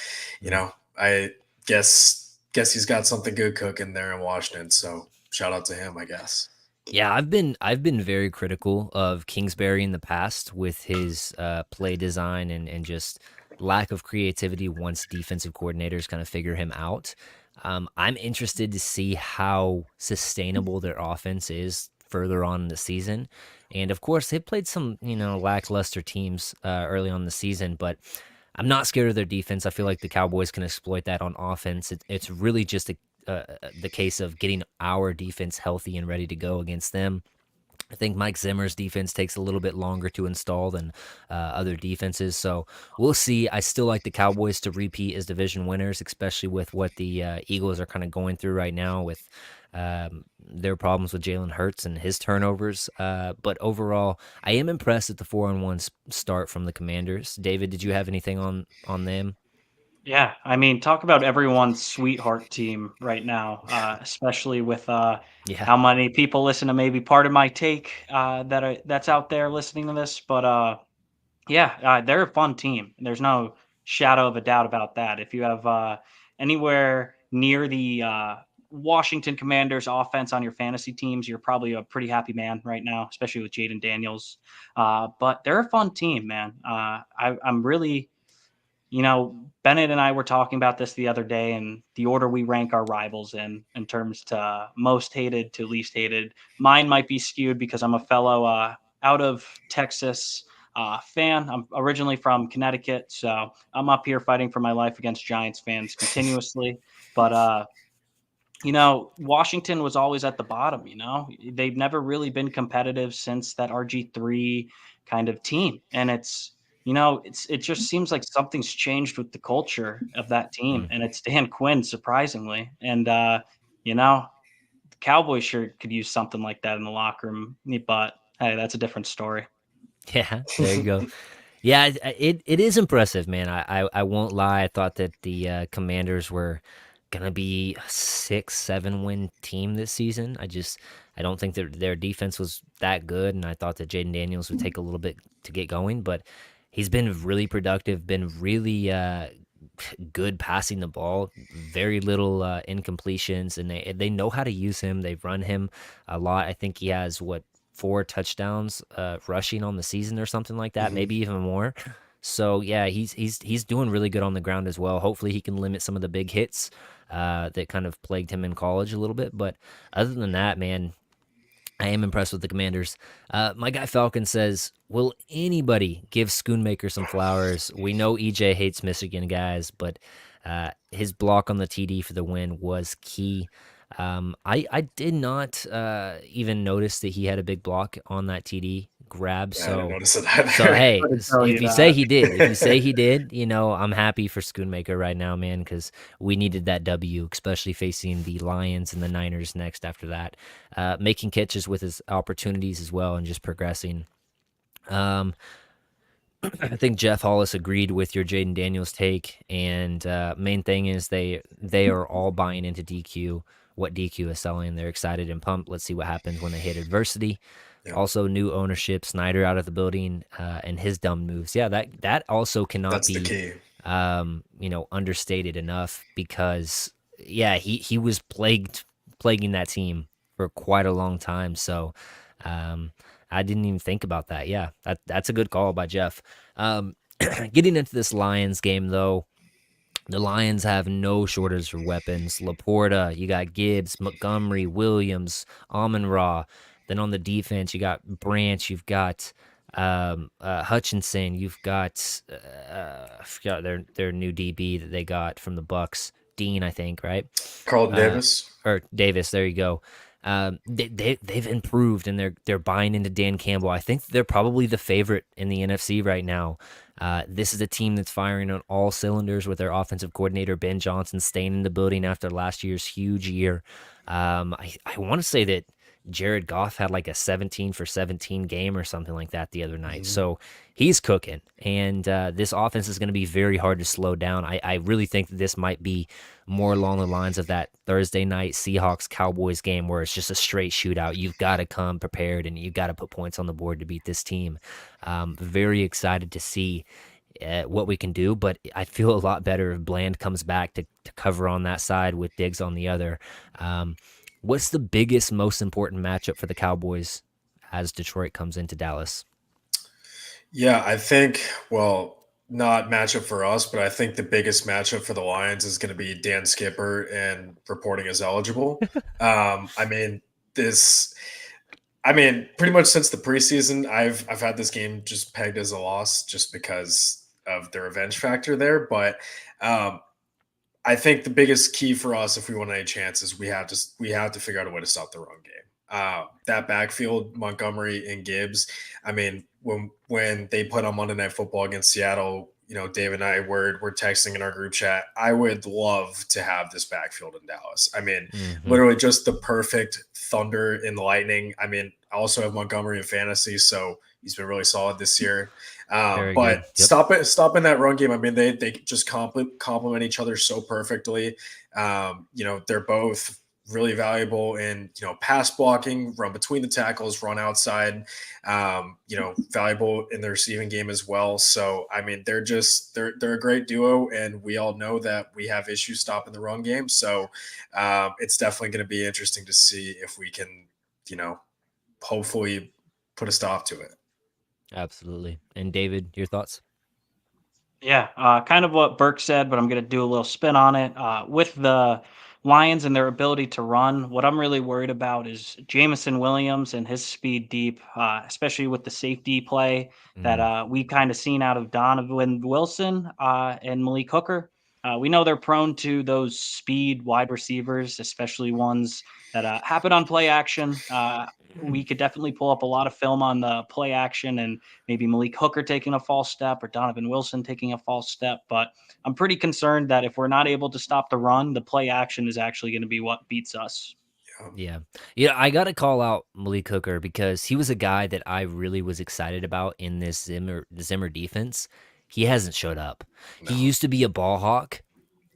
[SPEAKER 2] I guess guess he's got something good cooking there in Washington. So shout out to him, I guess.
[SPEAKER 1] Yeah, I've been very critical of Kingsbury in the past with his play design and just lack of creativity once defensive coordinators kind of figure him out. I'm interested to see how sustainable their offense is further on in the season. And of course, they played some lackluster teams early on in the season, but I'm not scared of their defense. I feel like the Cowboys can exploit that on offense. It's really just the case of getting our defense healthy and ready to go against them. I think Mike Zimmer's defense takes a little bit longer to install than other defenses. So we'll see. I still like the Cowboys to repeat as division winners, especially with what the Eagles are kind of going through right now with their problems with Jalen Hurts and his turnovers. But overall, I am impressed at the 4-1 start from the Commanders. David, did you have anything on them?
[SPEAKER 3] Yeah, I mean, talk about everyone's sweetheart team right now, especially with
[SPEAKER 1] Yeah.
[SPEAKER 3] how many people listen to maybe part of my take that's out there listening to this. But yeah, they're a fun team. There's no shadow of a doubt about that. If you have anywhere near the Washington Commanders offense on your fantasy teams, you're probably a pretty happy man right now, especially with Jaden Daniels. But they're a fun team, man. I'm really, Bennett and I were talking about this the other day, and the order we rank our rivals in terms to most hated to least hated. Mine might be skewed because I'm a fellow out of Texas fan. I'm originally from Connecticut, so I'm up here fighting for my life against Giants fans continuously. But Washington was always at the bottom. They've never really been competitive since that RG3 kind of team. And it just seems like something's changed with the culture of that team.
[SPEAKER 1] Mm.
[SPEAKER 3] And it's Dan Quinn, surprisingly. And, the Cowboys sure could use something like that in the locker room. But hey, that's a different story.
[SPEAKER 1] Yeah, there you go. Yeah, it is impressive, man. I won't lie. I thought that the Commanders were gonna be a 6-7 win team this season. I don't think that their defense was that good, and I thought that Jaden Daniels would take a little bit to get going, but he's been really productive, been really good passing the ball, very little incompletions, and they know how to use him. They've run him a lot. I think he has what 4 touchdowns rushing on the season or something like that,
[SPEAKER 2] Mhm.
[SPEAKER 1] maybe even more. So yeah, he's doing really good on the ground as well. Hopefully he can limit some of the big hits that kind of plagued him in college a little bit. But other than that, man, I am impressed with the Commanders. My guy Falcon says, "Will anybody give Schoonmaker some flowers? We know EJ hates Michigan guys, but his block on the TD for the win was key. I did not even notice that he had a big block on that TD grab.
[SPEAKER 2] Yeah, I didn't
[SPEAKER 1] So
[SPEAKER 2] notice it
[SPEAKER 1] so
[SPEAKER 2] either.
[SPEAKER 1] hey,
[SPEAKER 3] Couldn't tell
[SPEAKER 1] if
[SPEAKER 3] you
[SPEAKER 1] you say
[SPEAKER 3] that.
[SPEAKER 1] he did, if you say he did, I'm happy for Schoonmaker right now, man, because we needed that W, especially facing the Lions and the Niners next after that. Making catches with his opportunities as well and just progressing. Um, I think Jeff Hollis agreed with your Jaden Daniels take, and main thing is they are all buying into DQ. What DQ is selling, they're excited and pumped. Let's see what happens when they hit adversity.
[SPEAKER 2] Yeah,
[SPEAKER 1] Also, new ownership, Snyder out of the building, and his dumb moves. Yeah, that also cannot
[SPEAKER 2] that's the
[SPEAKER 1] be,
[SPEAKER 2] key.
[SPEAKER 1] understated enough because yeah, he was plaguing that team for quite a long time. So, um, I didn't even think about that. Yeah, that's a good call by Jeff. Getting into this Lions game though, the Lions have no shortage of weapons. Laporta, you got Gibbs, Montgomery, Williams, Amon-Ra. Then on the defense, you got Branch, you've got Hutchinson, you've got I forgot their new DB that they got from the Bucks, Dean, I think, right?
[SPEAKER 2] Carlton
[SPEAKER 1] Uh,
[SPEAKER 2] Davis.
[SPEAKER 1] or Davis. There you go. They've improved and they're buying into Dan Campbell. I think they're probably the favorite in the NFC right now. This is a team that's firing on all cylinders with their offensive coordinator Ben Johnson staying in the building after last year's huge year. I want to say that Jared Goff had like a 17 for 17 game or something like that the other night.
[SPEAKER 2] Mhm.
[SPEAKER 1] So he's cooking, and this offense is going to be very hard to slow down. I really think that this might be more along the lines of that Thursday night Seahawks Cowboys game where it's just a straight shootout. You've got to come prepared and you've got to put points on the board to beat this team. Very excited to see what we can do. But I feel a lot better if Bland comes back to cover on that side with Diggs on the other. Um, what's the biggest, most important matchup for the Cowboys as Detroit comes into Dallas?
[SPEAKER 2] Yeah, I think, well, not matchup for us, but I think the biggest matchup for the Lions is going to be Dan Skipper and reporting as eligible. I mean, this, I mean, pretty much since the preseason, I've had this game just pegged as a loss just because of the revenge factor there. But um, I think the biggest key for us, if we want any chances, we have to figure out a way to stop the run game. That backfield, Montgomery and Gibbs. I mean, when they put on Monday Night Football against Seattle, Dave and I were texting in our group chat. I would love to have this backfield in Dallas. I mean,
[SPEAKER 1] Mm-hmm.
[SPEAKER 2] literally just the perfect thunder and lightning. I mean, I also have Montgomery in fantasy, so he's been really solid this year.
[SPEAKER 1] Very
[SPEAKER 2] But
[SPEAKER 1] good. Yep.
[SPEAKER 2] stopping that run game. I mean, they just complement each other so perfectly. They're both really valuable in pass blocking, run between the tackles, run outside. Valuable in the receiving game as well. So I mean, they're a great duo, and we all know that we have issues stopping the run game. So it's definitely going to be interesting to see if we can, you know, hopefully put a stop to it.
[SPEAKER 1] Absolutely. And David, your thoughts?
[SPEAKER 3] Yeah, kind of what Burke said, but I'm going to do a little spin on it. With the Lions and their ability to run, what I'm really worried about is Jamison Williams and his speed deep, especially with the safety play that
[SPEAKER 1] Mm,
[SPEAKER 3] we kind of seen out of Donovan Wilson and Malik Hooker. We know they're prone to those speed wide receivers, especially ones that happen on play action. We could definitely pull up a lot of film on the play action and maybe Malik Hooker taking a false step or Donovan Wilson taking a false step. But I'm pretty concerned that if we're not able to stop the run, the play action is actually going to be what beats us.
[SPEAKER 1] yeah. Yeah, I got to call out Malik Hooker because he was a guy that I really was excited about in this Zimmer defense. He hasn't showed up. He
[SPEAKER 2] No.
[SPEAKER 1] used to be a ball hawk.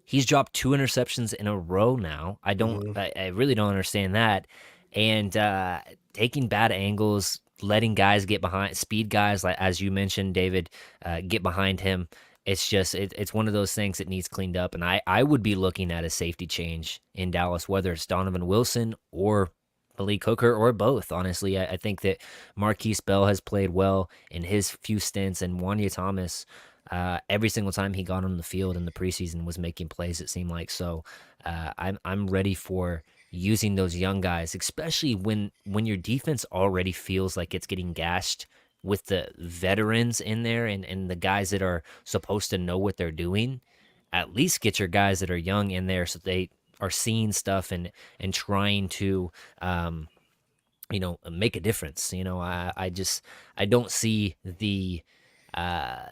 [SPEAKER 1] He's dropped 2 interceptions in a row now.
[SPEAKER 2] Mhm.
[SPEAKER 1] I really don't understand that. And taking bad angles, letting guys get behind, speed guys like as you mentioned, David, get behind him. It's just it's one of those things that needs cleaned up. And I would be looking at a safety change in Dallas, whether it's Donovan Wilson or Malik Hooker or both. Honestly, I think that Marquise Bell has played well in his few stints, and Wanya Thomas every single time he got on the field in the preseason was making plays. It seemed like so. I'm ready for using those young guys, especially when your defense already feels like it's getting gashed with the veterans in there and the guys that are supposed to know what they're doing. At least get your guys that are young in there so they are seeing stuff and trying to make a difference. I don't see the uh,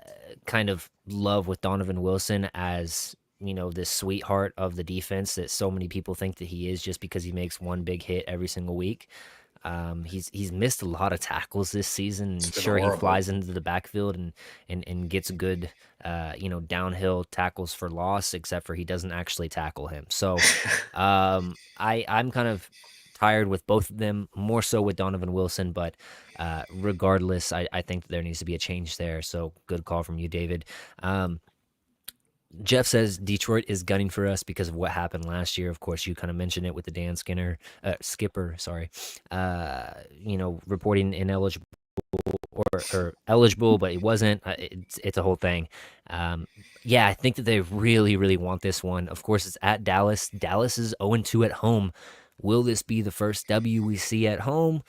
[SPEAKER 1] kind of love with Donovan Wilson as this sweetheart of the defense that so many people think that he is just because he makes one big hit every single week. He's missed a lot of tackles this season.
[SPEAKER 2] It's
[SPEAKER 1] And
[SPEAKER 2] been
[SPEAKER 1] sure, he
[SPEAKER 2] horrible.
[SPEAKER 1] flies into the backfield and gets good, downhill tackles for loss, except for he doesn't actually tackle him. So, I'm kind of tired with both of them, more so with Donovan Wilson, but regardless, I think that there needs to be a change there. So, good call from you, David. Um, Jeff says Detroit is gunning for us because of what happened last year. Of course, you kind of mentioned it with the Skipper, sorry, reporting ineligible or eligible, but he wasn't. It's a whole thing. Um, yeah, I think that they really, really want this one. Of course, it's at Dallas. Dallas is 0-2 at home. Will this be the first W we see at home?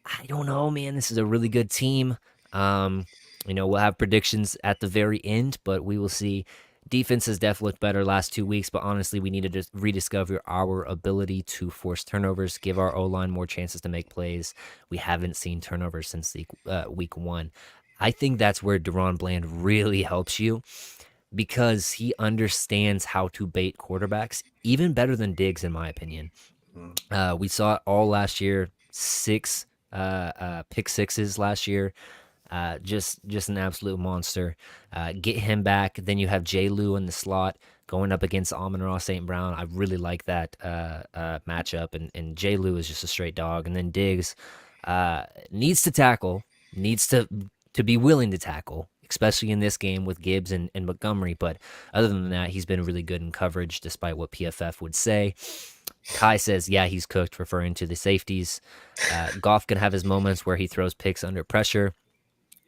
[SPEAKER 1] I don't know, man. This is a really good team. Um, we'll have predictions at the very end, but we will see. Defense has definitely looked better last 2 weeks, but honestly, we need to just rediscover our ability to force turnovers, give our O line more chances to make plays. We haven't seen turnovers since week 1. I think that's where Deron Bland really helps you because he understands how to bait quarterbacks even better than Diggs, in my opinion.
[SPEAKER 2] Mhm.
[SPEAKER 1] We saw it all last year. Six pick sixes last year. Just an absolute monster. Get him back. Then you have Jay Lou in the slot going up against Amon Ross St. Brown. I really like that matchup. And Jay Lou is just a straight dog. And then Diggs needs to tackle, needs to be willing to tackle. especially in this game with Gibbs and Montgomery. But other than that, he's been really good in coverage, despite what PFF would say. Kai says, yeah, he's cooked, referring to the safeties. Goff can have his moments where he throws picks under pressure.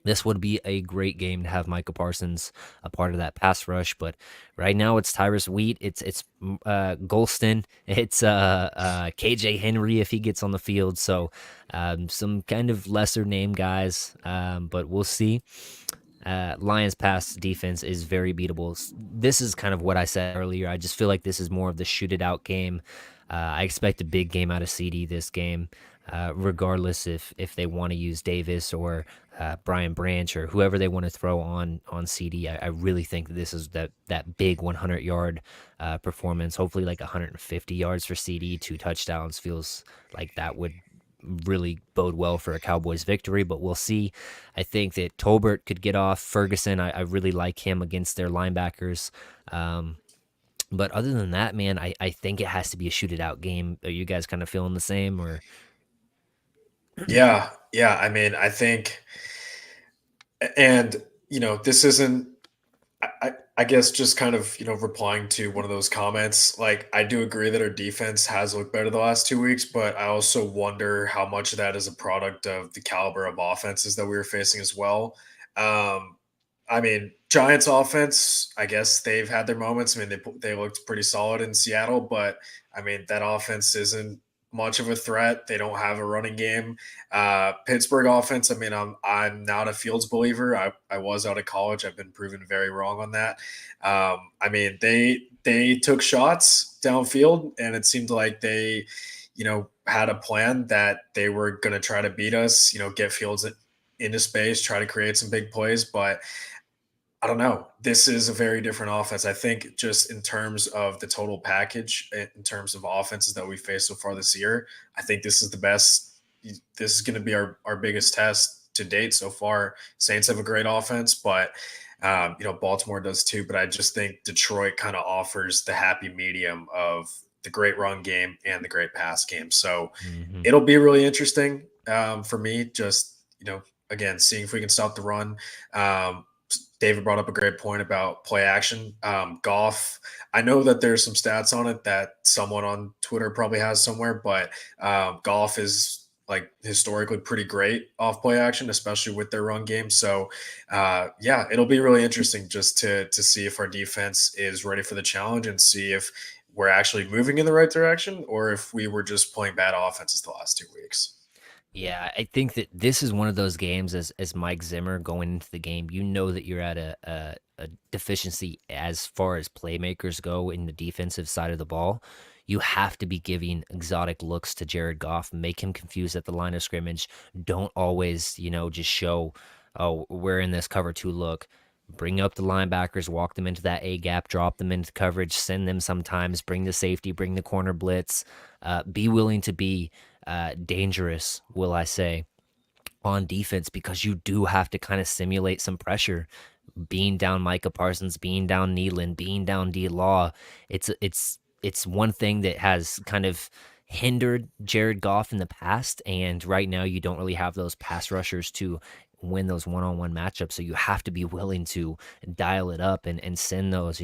[SPEAKER 1] This would be a great game to have Micah Parsons a part of that pass rush, but right now it's Tyrus Wheat, it's Golston, it's KJ Henry if he gets on the field. So some kind of lesser name guys, but we'll see. Lions pass defense is very beatable. This is kind of what I said earlier. I just feel like this is more of the shoot it out game. I expect a big game out of CD this game, regardless if they want to use Davis or Brian Branch or whoever they want to throw on CD. I really think this is that big 100-yard performance. Hopefully, like 150 yards for CD, 2 touchdowns feels like that would really bode well for a Cowboys victory, but we'll see. I think that Tolbert could get off. Ferguson, I really like him against their linebackers. But other than that, man, I think it has to be a shoot it out game. Are you guys kind of feeling the same or?
[SPEAKER 2] Yeah, yeah. I mean, I think, and this isn't. I guess just kind of replying to one of those comments. Like, I do agree that our defense has looked better the last 2 weeks, but I also wonder how much of that is a product of the caliber of offenses that we were facing as well. Um, I mean, Giants offense, I guess they've had their moments. I mean, they looked pretty solid in Seattle, but I mean, that offense isn't much of a threat. They don't have a running game. Pittsburgh offense, I mean, I'm not a Fields believer. I was out of college. I've been proven very wrong on that. I mean, they took shots downfield, and it seemed like they, had a plan that they were going to try to beat us. Get Fields into space, try to create some big plays, but I don't know. This is a very different offense. I think just in terms of the total package, in terms of offenses that we faced so far this year, I think this is the best. This is going to be our biggest test to date so far. Saints have a great offense, but Baltimore does too. But I just think Detroit kind of offers the happy medium of the great run game and the great pass game. So
[SPEAKER 1] Mm-hmm.
[SPEAKER 2] it'll be really interesting for me. Just again, seeing if we can stop the run. David brought up a great point about play action. Goff, I know that there's some stats on it that someone on Twitter probably has somewhere, but Goff is like historically pretty great off play action, especially with their run game. So yeah, it'll be really interesting just to see if our defense is ready for the challenge and see if we're actually moving in the right direction or if we were just playing bad offenses the last 2 weeks.
[SPEAKER 1] Yeah, I think that this is one of those games as Mike Zimmer going into the game, you know that you're at a deficiency as far as playmakers go in the defensive side of the ball. You have to be giving exotic looks to Jared Goff, make him confused at the line of scrimmage. Don't always, just show, oh, we're in this cover 2 look. Bring up the linebackers, walk them into that A gap, drop them into coverage, send them sometimes, bring the safety, bring the corner blitz. Be willing to be dangerous, will I say, on defense because you do have to kind of simulate some pressure. Being down Micah Parsons, being down Nealon, being down D Law, it's one thing that has kind of hindered Jared Goff in the past, and right now you don't really have those pass rushers to win those one-on-one matchups. So you have to be willing to dial it up and send those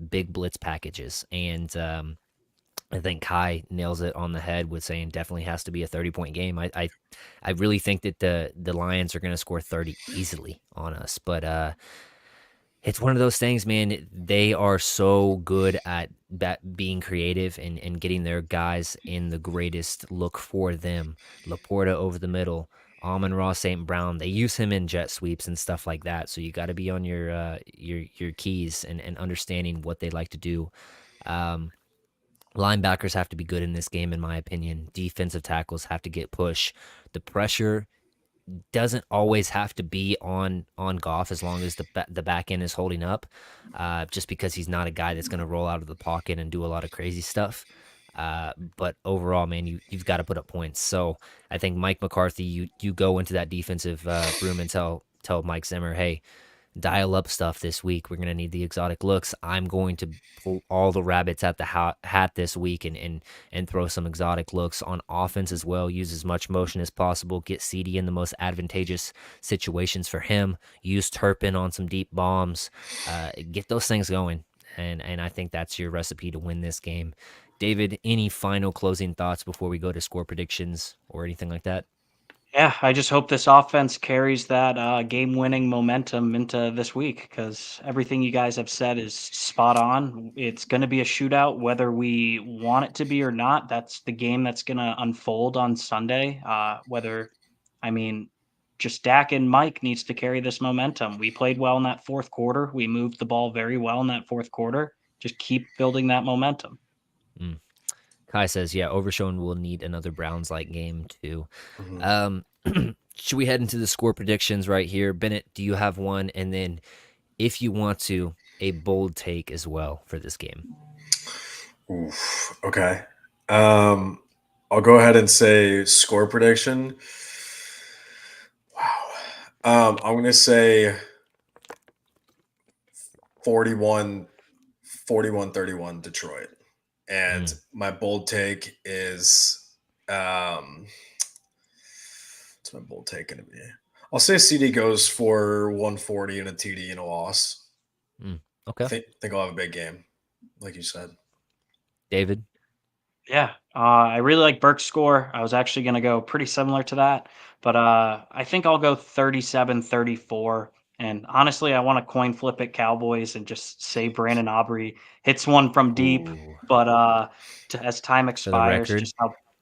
[SPEAKER 1] big blitz packages. And I think Kai nails it on the head with saying definitely has to be a 30-point game. I really think that the Lions are going to score 30 easily on us, but it's one of those things, man. They are so good at that being creative and getting their guys in the greatest look for them. Laporta over the middle, Amon-Ra St. Brown. They use him in jet sweeps and stuff like that. So you got to be on your keys and understanding what they like to do. Linebackers have to be good in this game, in my opinion. Defensive tackles have to get push. The pressure doesn't always have to be on Goff as long as the back end is holding up. Just because he's not a guy that's going to roll out of the pocket and do a lot of crazy stuff. But overall, man, you've got to put up points. So I think Mike McCarthy, you go into that defensive room and tell Mike Zimmer, hey, dial up stuff this week. We're going to need the exotic looks. I'm going to pull all the rabbits at the hat this week and throw some exotic looks on offense as well. Use as much motion as possible. Get CD in the most advantageous situations for him. Use Turpin on some deep bombs. Get those things going. And I think that's your recipe to win this game. David, any final closing thoughts before we go to score predictions or anything like that?
[SPEAKER 3] Yeah, I just hope this offense carries that game-winning momentum into this week because everything you guys have said is spot on. It's going to be a shootout, whether we want it to be or not. That's the game that's going to unfold on Sunday. I mean, just Dak and Mike needs to carry this momentum. We played well in that fourth quarter. We moved the ball very well in that fourth quarter. Just keep building that momentum.
[SPEAKER 1] Mm. Kai says, yeah, Overshown will need another Browns-like game too.
[SPEAKER 2] Mhm.
[SPEAKER 1] Should we head into the score predictions right here? Bennett, do you have one? And then, if you want to, a bold take as well for this game.
[SPEAKER 2] Oof. Okay. I'll go ahead and say score prediction. Wow. I'm going to say 41-31 Detroit. And my bold take is what's my bold take going to be? I'll say CD goes for 140 and a TD and a loss. I
[SPEAKER 1] Okay.
[SPEAKER 2] think I'll have a big game, like you said.
[SPEAKER 1] David?
[SPEAKER 3] Yeah, I really like Burke's score. I was actually going to go pretty similar to that, but I think I'll go 37-34. And honestly, I want to coin flip it Cowboys and just say Brandon Aubrey hits one from deep.
[SPEAKER 1] Ooh.
[SPEAKER 3] But as time
[SPEAKER 1] For the
[SPEAKER 3] expires,
[SPEAKER 1] record?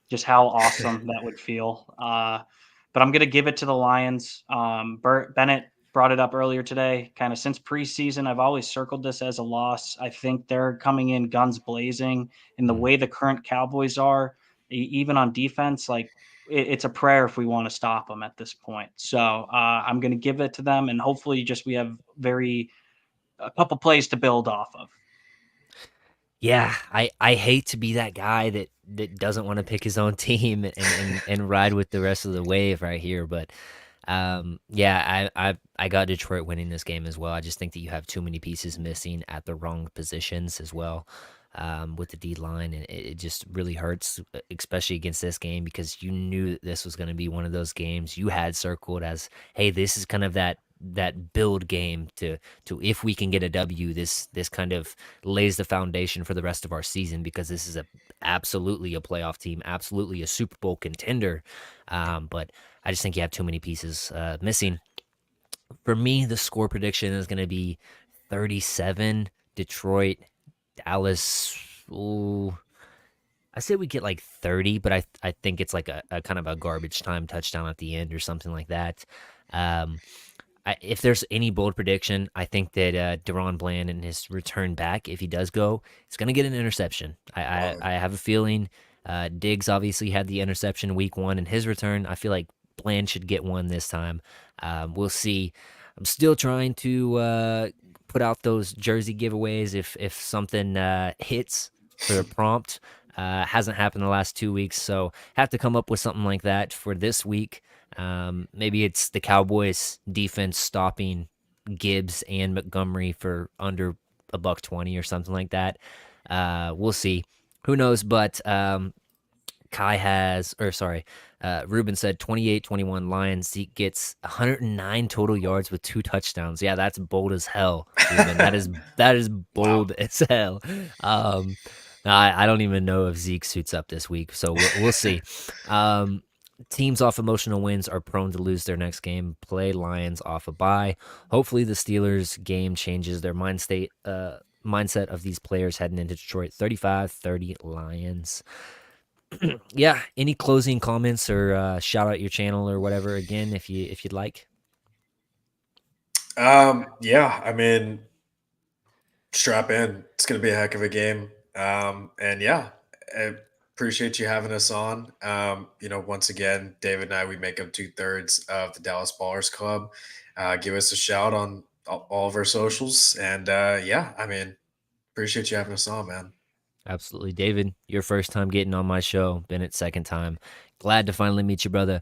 [SPEAKER 3] just how awesome that would feel. But I'm going to give it to the Lions. Bennett brought it up earlier today. Kind of since preseason, I've always circled this as a loss. I think they're coming in guns blazing. And the way the current Cowboys are, even on defense, like it's a prayer if we want to stop them at this point. So I'm going to give it to them, and hopefully, just we have a couple plays to build off of.
[SPEAKER 1] Yeah, I hate to be that guy that doesn't want to pick his own team and ride with the rest of the wave right here, but yeah, I got Detroit winning this game as well. I just think that you have too many pieces missing at the wrong positions as well. With the D line, and it just really hurts, especially against this game, because you knew that this was going to be one of those games you had circled as, hey, this is kind of that build game to if we can get a W, this kind of lays the foundation for the rest of our season, because this is absolutely a playoff team, absolutely a Super Bowl contender. But I just think you have too many pieces missing. For me, the score prediction is going to be 37 Detroit. Dallas, ooh, I say we get like 30, but I think it's like a kind of a garbage time touchdown at the end or something like that. Um, if there's any bold prediction, I think that Deron Bland in his return back, if he does go, he's going to get an interception. I have a feeling Diggs obviously had the interception week one in his return. I feel like Bland should get one this time. We'll see. I'm still trying to put out those jersey giveaways if something hits for the prompt. Hasn't happened the last 2 weeks, so have to come up with something like that for this week. Maybe it's the Cowboys defense stopping Gibbs and Montgomery for under $120 or something like that. We'll see. Who knows? But Ruben said 28-21 Lions. Zeke gets 109 total yards with 2 touchdowns. Yeah, that's bold as hell, Ruben. That is bold as hell. I don't even know if Zeke suits up this week, so we'll see. Teams off emotional wins are prone to lose their next game. Play Lions off a bye. Hopefully, the Steelers game changes their mindset of these players heading into Detroit. 35-30 Lions. Yeah. Any closing comments or shout out your channel or whatever again if you'd like?
[SPEAKER 2] Yeah, I mean, strap in. It's going to be a heck of a game. And yeah, I appreciate you having us on. Once again, David and I, we make up 2/3 of the Dallas Ballers Club. Give us a shout on all of our socials. And yeah, I mean, appreciate you having us on, man.
[SPEAKER 1] Absolutely. David, your first time getting on my show. Bennett's second time. Glad to finally meet you, brother.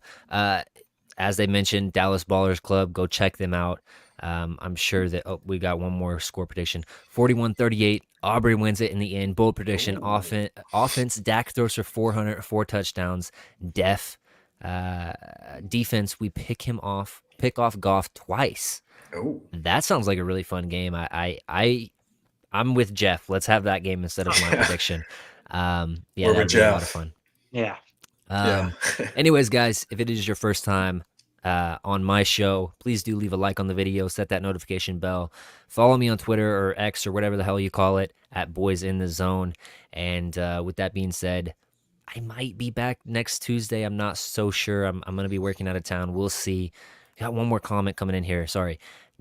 [SPEAKER 1] as they mentioned, Dallas Ballers Club, go check them out. I'm sure that we got one more score prediction. 41-38. Aubrey wins it in the end. Bold prediction. Offense, Dak throws for 400, 4 touchdowns. Defense, we pick off Goff twice.
[SPEAKER 2] Oh,
[SPEAKER 1] That sounds like a really fun game. I'm with Jeff. Let's have that game instead of my prediction.
[SPEAKER 2] We're
[SPEAKER 1] that'd
[SPEAKER 2] with
[SPEAKER 1] be a lot of
[SPEAKER 2] Jeff.
[SPEAKER 1] fun.
[SPEAKER 3] Yeah.
[SPEAKER 1] Anyways, guys, if it is your first time on my show, please do leave a like on the video, set that notification bell, follow me on Twitter or X or whatever the hell you call it at Boys in the Zone. And with that being said, I might be back next Tuesday. I'm not so sure. I'm going to be working out of town. We'll see. Got one more comment coming in here. Sorry.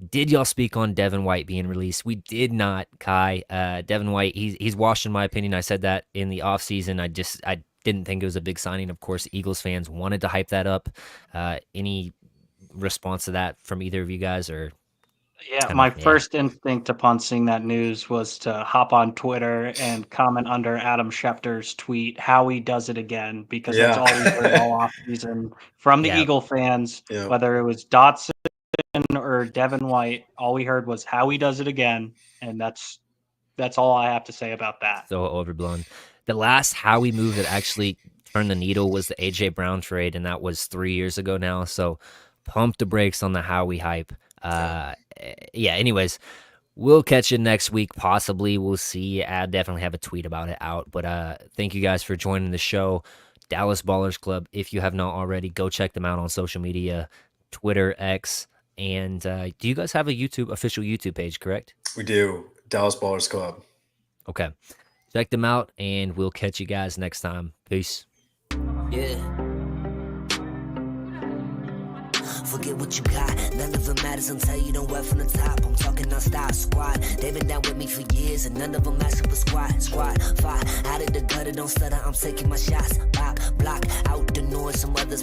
[SPEAKER 1] Did y'all speak on Devin White being released? We did not, Kai. Devin White, he's washed in my opinion. I said that in the offseason. I didn't think it was a big signing. Of course, Eagles fans wanted to hype that up. Any response to that from either of you guys? Or
[SPEAKER 3] Yeah, my first instinct upon seeing that news was to hop on Twitter and comment under Adam Schefter's tweet, how he does it again, because that's all we heard all offseason from the Eagle fans, whether it was Dotson or Devin White. All we heard was how he does it again, and that's all I have to say about that.
[SPEAKER 1] So overblown. The last Howie move that actually turned the needle was the AJ Brown trade, and that was 3 years ago now. So pump the brakes on the Howie hype. Anyways, we'll catch you next week. Possibly. We'll see. I definitely have a tweet about it out. But thank you guys for joining the show. Dallas Ballers Club. If you have not already, go check them out on social media, Twitter, X. And do you guys have a official YouTube page, correct?
[SPEAKER 2] We do. Dallas Ballers Club.
[SPEAKER 1] Okay. Check them out, and we'll catch you guys next time. Peace.
[SPEAKER 4] Yeah. Forget what you got, none of it matters until you don't wear from the top. I'm talking non-stop squad. They've been down with me for years, and none of them asking for squad. Fight out of the gutter, don't stutter. I'm taking my shots. Pop, block out the noise. Some others.